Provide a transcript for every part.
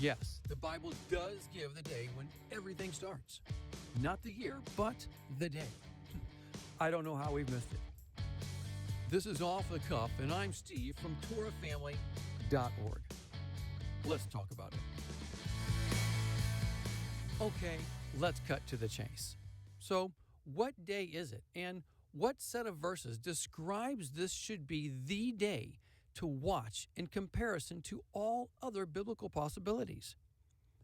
Yes, the Bible does give the day when everything starts. Not the year, but the day. I don't know how we've missed it. This is Off the Cuff, and I'm Steve from TorahFamily.org. Let's talk about it. Okay, let's cut to the chase. So, what day is it, and what set of verses describes this should be the day to watch in comparison to all other biblical possibilities?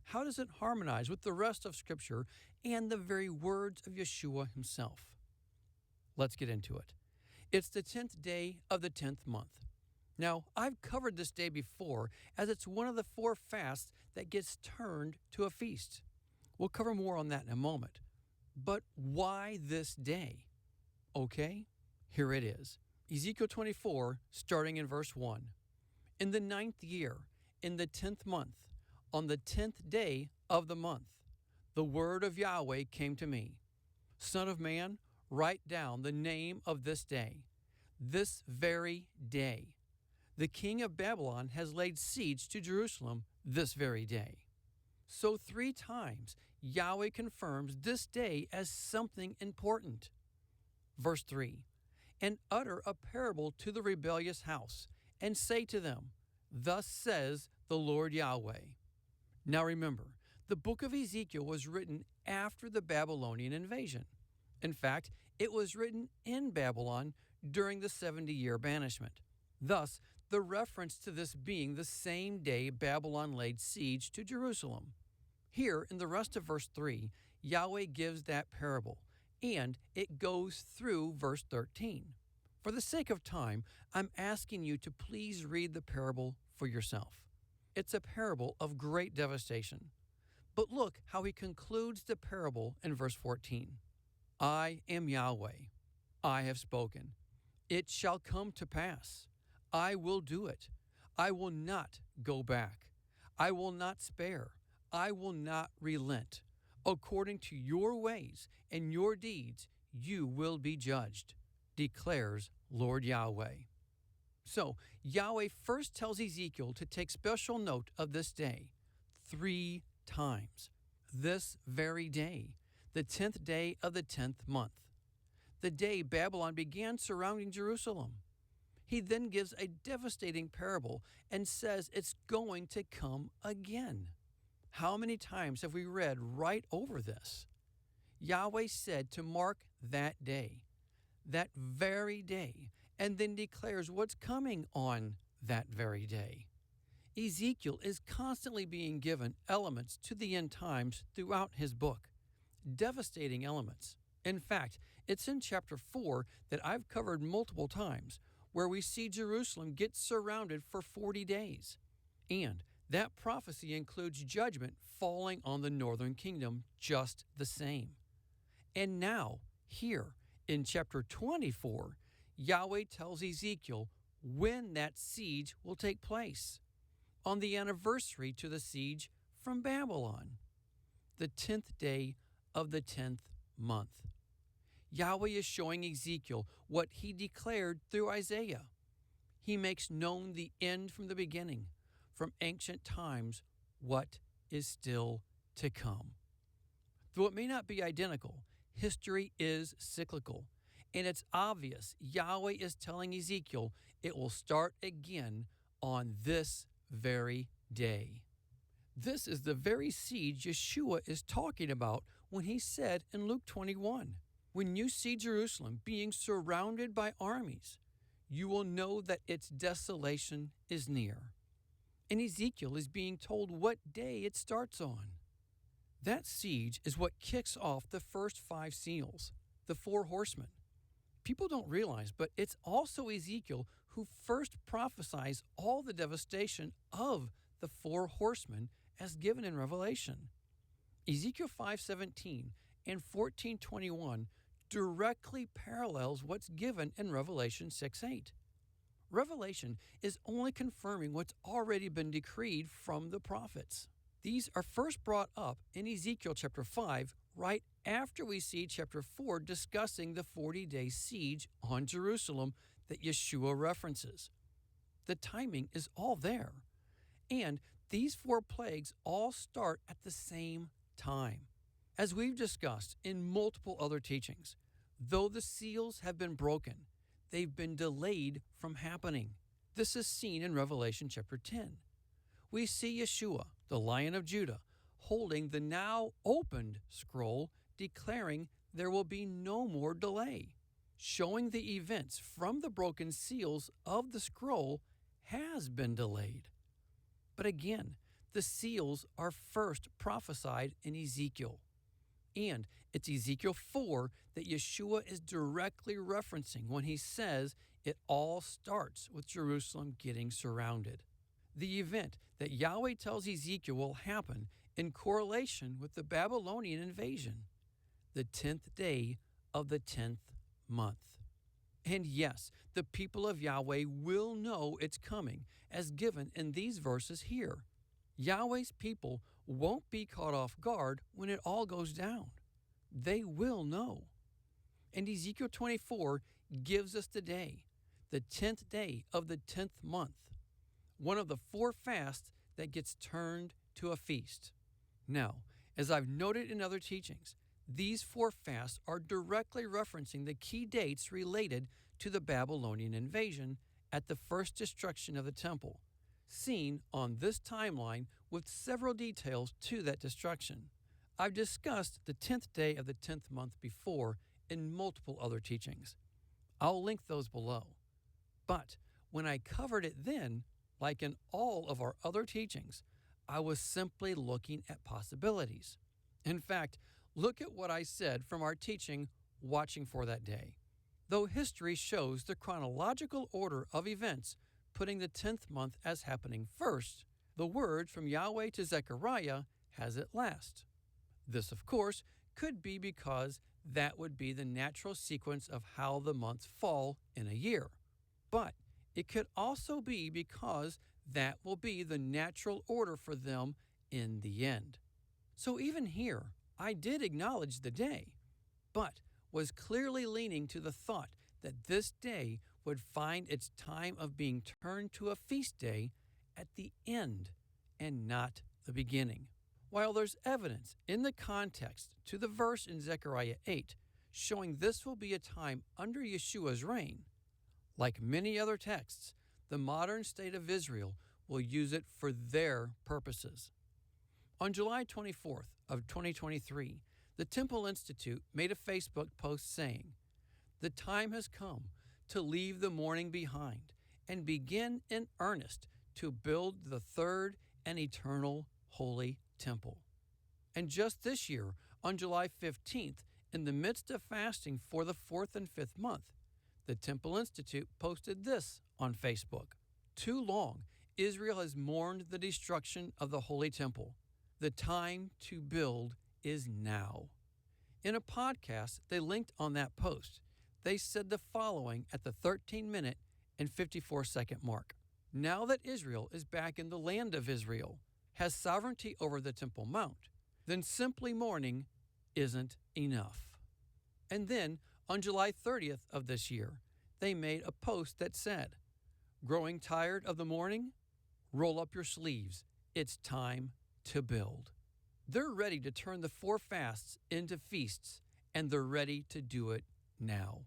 How does it harmonize with the rest of Scripture and the very words of Yeshua himself? Let's get into it. It's the 10th day of the 10th month. Now, I've covered this day before, as it's one of the 4 fasts that gets turned to a feast. We'll cover more on that in a moment. But why this day? Okay, here it is. Ezekiel 24, starting in verse 1. In the 9th year, in the 10th month, on the 10th day of the month, the word of Yahweh came to me. Son of man, write down the name of this day, this very day. The king of Babylon has laid siege to Jerusalem this very day. So 3 times Yahweh confirms this day as something important. Verse 3. And utter a parable to the rebellious house, and say to them, Thus says the Lord Yahweh. Now remember, the book of Ezekiel was written after the Babylonian invasion. In fact, it was written in Babylon during the 70-year banishment. Thus, the reference to this being the same day Babylon laid siege to Jerusalem. Here, in the rest of verse 3, Yahweh gives that parable, and it goes through verse 13. For the sake of time, I'm asking you to please read the parable for yourself. It's a parable of great devastation. But look how he concludes the parable in verse 14. I am Yahweh. I have spoken. It shall come to pass. I will do it. I will not go back. I will not spare. I will not relent. According to your ways and your deeds, you will be judged, declares Lord Yahweh. So, Yahweh first tells Ezekiel to take special note of this day 3 times. This very day, the 10th day of the 10th month, the day Babylon began surrounding Jerusalem. He then gives a devastating parable and says it's going to come again. How many times have we read right over this? Yahweh said to mark that day, that very day, and then declares what's coming on that very day. Ezekiel is constantly being given elements to the end times throughout his book, devastating elements. In fact, it's in chapter 4 that I've covered multiple times, where we see Jerusalem get surrounded for 40 days. And that prophecy includes judgment falling on the northern kingdom just the same. And now, here in chapter 24, Yahweh tells Ezekiel when that siege will take place, on the anniversary to the siege from Babylon, the 10th day of the 10th month. Yahweh is showing Ezekiel what he declared through Isaiah. He makes known the end from the beginning, from ancient times, what is still to come. Though it may not be identical, history is cyclical, and it's obvious Yahweh is telling Ezekiel it will start again on this very day. This is the very siege Yeshua is talking about when he said in Luke 21, When you see Jerusalem being surrounded by armies, you will know that its desolation is near. And Ezekiel is being told what day it starts on. That siege is what kicks off the first 5 seals, the 4 horsemen. People don't realize, but it's also Ezekiel who first prophesies all the devastation of the 4 horsemen as given in Revelation. Ezekiel 5:17 and 14:21 directly parallels what's given in Revelation 6:8. Revelation is only confirming what's already been decreed from the prophets. These are first brought up in Ezekiel chapter 5, right after we see chapter 4 discussing the 40-day siege on Jerusalem that Yeshua references. The timing is all there. And these 4 plagues all start at the same time. As we've discussed in multiple other teachings, though the seals have been broken, they've been delayed from happening. This is seen in Revelation chapter 10. We see Yeshua, the Lion of Judah, holding the now opened scroll, declaring there will be no more delay, showing the events from the broken seals of the scroll has been delayed. But again, the seals are first prophesied in Ezekiel. And it's Ezekiel 4 that Yeshua is directly referencing when he says it all starts with Jerusalem getting surrounded. The event that Yahweh tells Ezekiel will happen in correlation with the Babylonian invasion, the 10th day of the 10th month. And yes, the people of Yahweh will know it's coming, as given in these verses here. Yahweh's people won't be caught off guard when it all goes down. They will know. And Ezekiel 24 gives us the day, the 10th day of the 10th month, one of the 4 fasts that gets turned to a feast. Now, as I've noted in other teachings, these 4 fasts are directly referencing the key dates related to the Babylonian invasion at the first destruction of the temple, seen on this timeline with several details to that destruction. I've discussed the 10th day of the 10th month before in multiple other teachings. I'll link those below. But when I covered it then, like in all of our other teachings, I was simply looking at possibilities. In fact, look at what I said from our teaching, Watching for That Day. Though history shows the chronological order of events, putting the 10th month as happening first, the word from Yahweh to Zechariah has it last. This, of course, could be because that would be the natural sequence of how the months fall in a year. But it could also be because that will be the natural order for them in the end. So even here, I did acknowledge the day, but was clearly leaning to the thought that this day would find its time of being turned to a feast day at the end and not the beginning. While there's evidence in the context to the verse in Zechariah 8 showing this will be a time under Yeshua's reign, like many other texts, the modern state of Israel will use it for their purposes. On July 24th of 2023, the Temple Institute made a Facebook post saying, "The time has come to leave the mourning behind and begin in earnest to build the third and eternal holy temple." And just this year, on July 15th, in the midst of fasting for the 4th and 5th month, the Temple Institute posted this on Facebook. "Too long, Israel has mourned the destruction of the Holy Temple. The time to build is now." In a podcast they linked on that post, they said the following at the 13-minute and 54-second mark. "Now that Israel is back in the land of Israel, has sovereignty over the Temple Mount, then simply mourning isn't enough." And then, on July 30th of this year, they made a post that said, "Growing tired of the mourning? Roll up your sleeves. It's time to build." They're ready to turn the 4 fasts into feasts, and they're ready to do it now.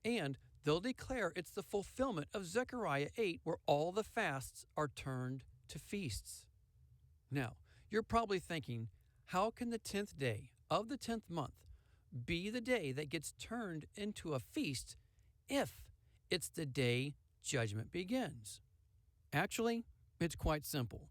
And they'll declare it's the fulfillment of Zechariah 8, where all the fasts are turned to feasts. Now, you're probably thinking, how can the 10th day of the 10th month be the day that gets turned into a feast if it's the day judgment begins? Actually, it's quite simple.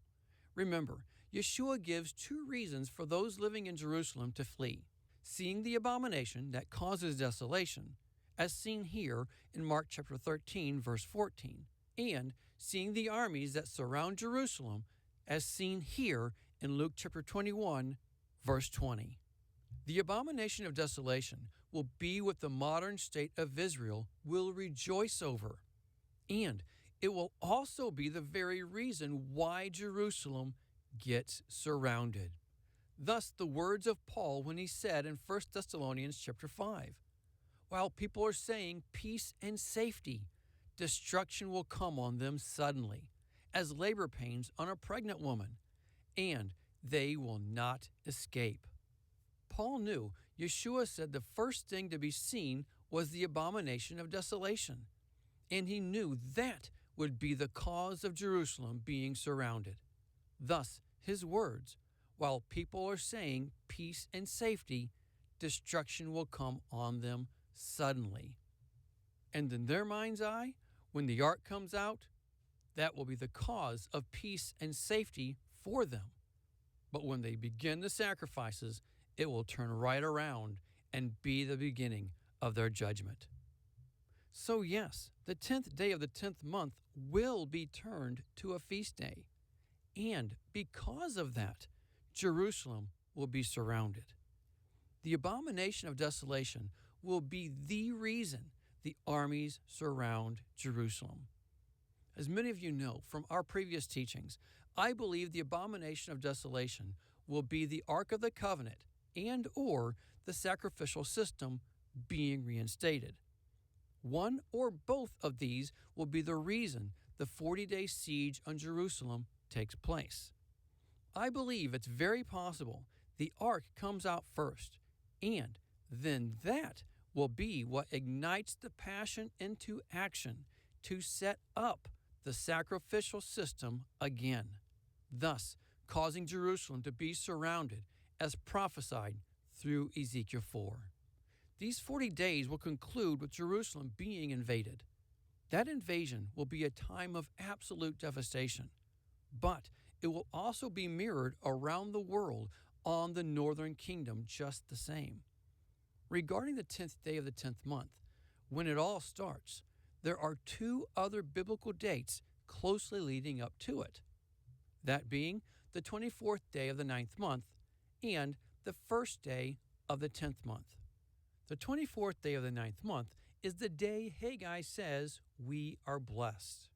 Remember, Yeshua gives 2 reasons for those living in Jerusalem to flee: seeing the abomination that causes desolation, as seen here in Mark chapter 13, verse 14, and seeing the armies that surround Jerusalem, as seen here in Luke chapter 21, verse 20. The abomination of desolation will be what the modern state of Israel will rejoice over, and it will also be the very reason why Jerusalem gets surrounded. Thus the words of Paul when he said in 1 Thessalonians chapter 5, "While people are saying peace and safety, destruction will come on them suddenly, as labor pains on a pregnant woman, and they will not escape. Paul knew Yeshua said the first thing to be seen was the abomination of desolation, and he knew that would be the cause of Jerusalem being surrounded. Thus, his words, while people are saying peace and safety, destruction will come on them suddenly. And in their mind's eye, when the ark comes out, that will be the cause of peace and safety for them. But when they begin the sacrifices, it will turn right around and be the beginning of their judgment. So yes, the 10th day of the 10th month will be turned to a feast day. And because of that, Jerusalem will be surrounded. The abomination of desolation will be the reason the armies surround Jerusalem. As many of you know from our previous teachings, I believe the abomination of desolation will be the Ark of the Covenant and or the sacrificial system being reinstated. One or both of these will be the reason the 40-day siege on Jerusalem takes place. I believe it's very possible the ark comes out first, and then that will be what ignites the passion into action to set up the sacrificial system again, thus causing Jerusalem to be surrounded as prophesied through Ezekiel 4. These 40 days will conclude with Jerusalem being invaded. That invasion will be a time of absolute devastation, but it will also be mirrored around the world on the northern kingdom just the same. Regarding the 10th day of the 10th month, when it all starts, there are two other biblical dates closely leading up to it, that being the 24th day of the 9th month and the first day of the 10th month. The 24th day of the 9th month is the day Haggai says we are blessed.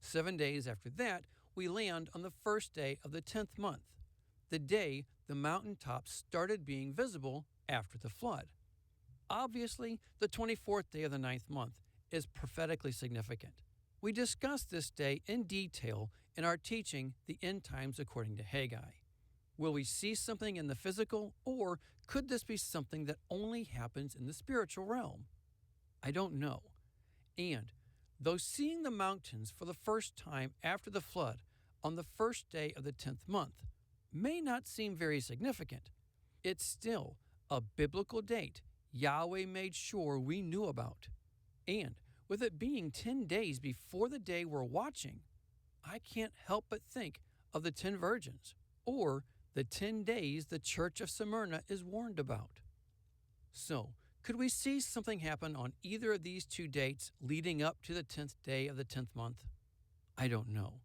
7 days after that, we land on the first day of the 10th month, the day the mountaintops started being visible after the flood. Obviously, the 24th day of the 9th month is prophetically significant. We discussed this day in detail in our teaching, The End Times According to Haggai. Will we see something in the physical, or could this be something that only happens in the spiritual realm? I don't know. And though seeing the mountains for the first time after the flood on the first day of the 10th month may not seem very significant, it's still a biblical date Yahweh made sure we knew about. And with it being 10 days before the day we're watching, I can't help but think of the 10 virgins, or the 10 days the Church of Smyrna is warned about. So, could we see something happen on either of these two dates leading up to the 10th day of the 10th month? I don't know.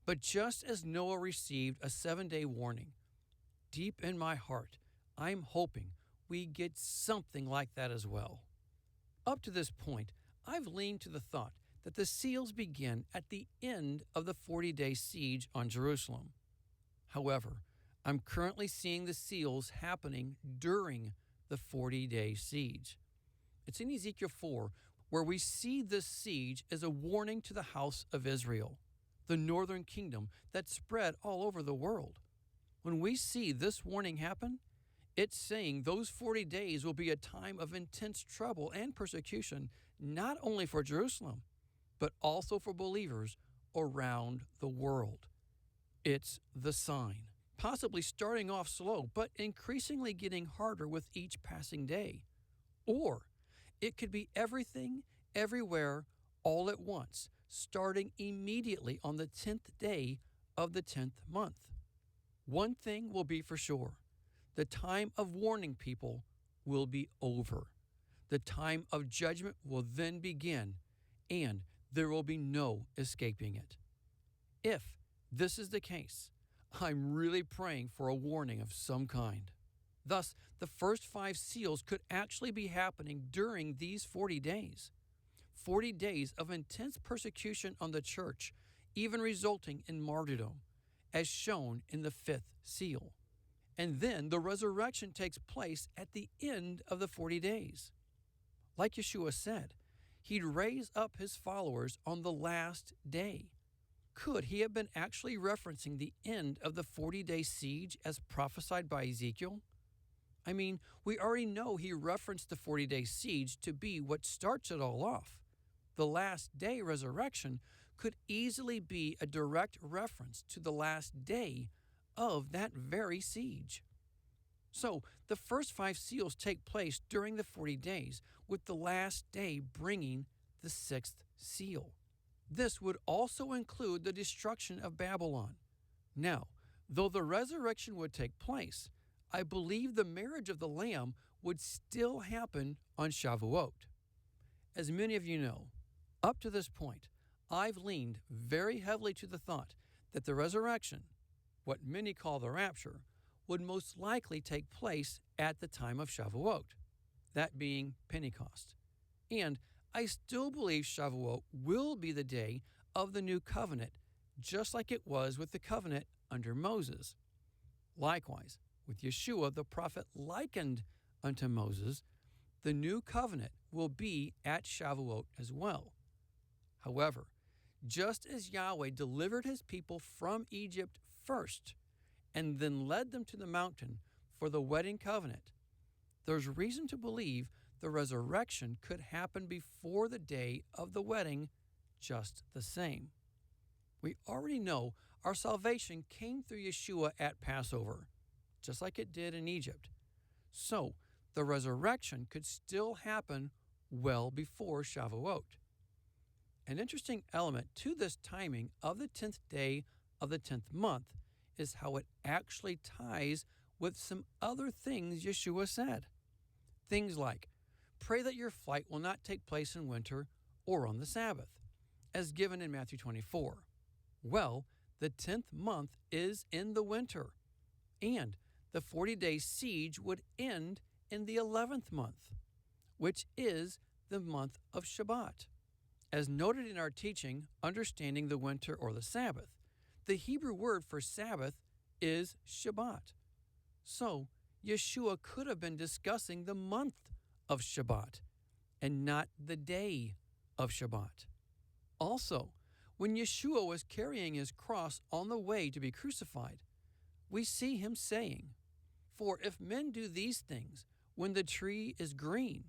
But just as Noah received a 7-day warning, deep in my heart, I'm hoping we get something like that as well. Up to this point, I've leaned to the thought that the seals begin at the end of the 40-day siege on Jerusalem. However, I'm currently seeing the seals happening during the 40-day siege. It's in Ezekiel 4 where we see this siege as a warning to the house of Israel, the northern kingdom that spread all over the world. When we see this warning happen, it's saying those 40 days will be a time of intense trouble and persecution, not only for Jerusalem, but also for believers around the world. It's the sign, possibly starting off slow, but increasingly getting harder with each passing day. Or it could be everything, everywhere, all at once, starting immediately on the 10th day of the 10th month. One thing will be for sure. The time of warning people will be over. The time of judgment will then begin, and there will be no escaping it. If this is the case, I'm really praying for a warning of some kind. Thus, the first 5 seals could actually be happening during these 40 days. 40 days of intense persecution on the church, even resulting in martyrdom, as shown in the 5th seal. And then the resurrection takes place at the end of the 40 days. Like Yeshua said, he'd raise up his followers on the last day. Could he have been actually referencing the end of the 40-day siege as prophesied by Ezekiel? I mean, we already know he referenced the 40-day siege to be what starts it all off. The last day resurrection could easily be a direct reference to the last day of that very siege. So, the first 5 seals take place during the 40 days, with the last day bringing the 6th seal. This would also include the destruction of Babylon. Now, though the resurrection would take place, I believe the marriage of the Lamb would still happen on Shavuot. As many of you know, up to this point, I've leaned very heavily to the thought that the resurrection, what many call the rapture, would most likely take place at the time of Shavuot, that being Pentecost. And I still believe Shavuot will be the day of the new covenant, just like it was with the covenant under Moses. Likewise, with Yeshua, the prophet likened unto Moses, the new covenant will be at Shavuot as well. However, just as Yahweh delivered his people from Egypt first and then led them to the mountain for the wedding covenant, there's reason to believe the resurrection could happen before the day of the wedding just the same. We already know our salvation came through Yeshua at Passover, just like it did in Egypt. So, the resurrection could still happen well before Shavuot. An interesting element to this timing of the 10th day of the 10th month is how it actually ties with some other things Yeshua said. Things like, pray that your flight will not take place in winter or on the Sabbath, as given in Matthew 24. Well, the 10th month is in the winter, and the 40-day siege would end in the 11th month, which is the month of Shabbat. As noted in our teaching, Understanding the Winter or the Sabbath, the Hebrew word for Sabbath is Shabbat. So, Yeshua could have been discussing the month of Shabbat and not the day of Shabbat. Also, when Yeshua was carrying his cross on the way to be crucified, we see him saying, "For if men do these things when the tree is green,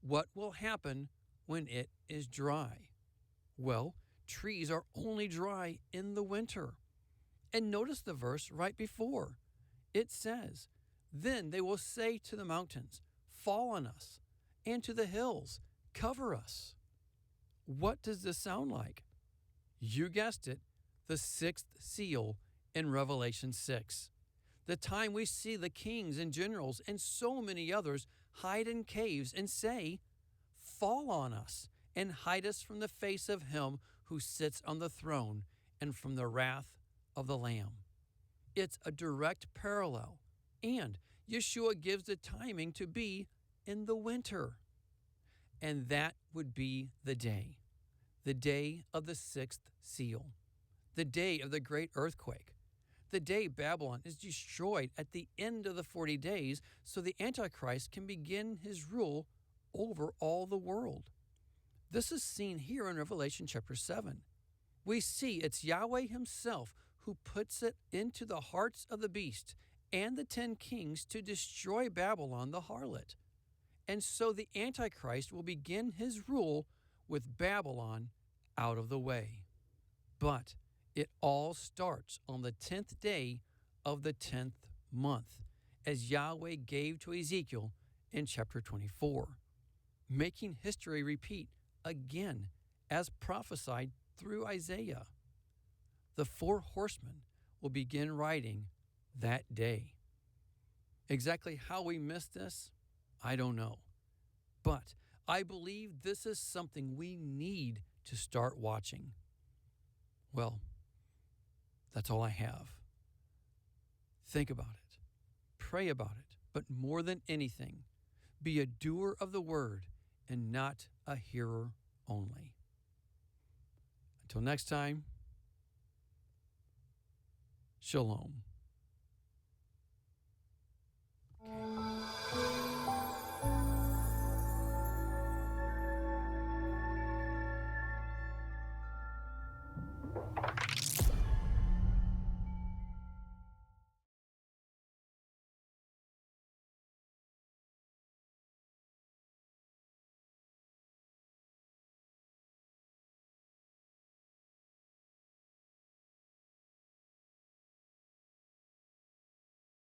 what will happen when it is dry?" Well, trees are only dry in the winter. And notice the verse right before. It says, "Then they will say to the mountains, 'Fall on us,' and to the hills, 'Cover us.'" What does this sound like? You guessed it, the 6th seal in Revelation 6. The time we see the kings and generals and so many others hide in caves and say, "Fall on us and hide us from the face of him who sits on the throne and from the wrath of the Lamb." It's a direct parallel, and Yeshua gives the timing to be in the winter. And that would be the day of the 6th seal, the day of the great earthquake, the day Babylon is destroyed at the end of the 40 days so the Antichrist can begin his rule over all the world. This is seen here in Revelation chapter 7. We see it's Yahweh himself who puts it into the hearts of the beast and the 10 kings to destroy Babylon the harlot. And so the Antichrist will begin his rule with Babylon out of the way. But it all starts on the 10th day of the 10th month, as Yahweh gave to Ezekiel in chapter 24, making history repeat again as prophesied through Isaiah. The 4 horsemen will begin riding that day. Exactly how we missed this, I don't know. But I believe this is something we need to start watching. Well, that's all I have. Think about it. Pray about it. But more than anything, be a doer of the word and not a hearer only. Until next time, shalom.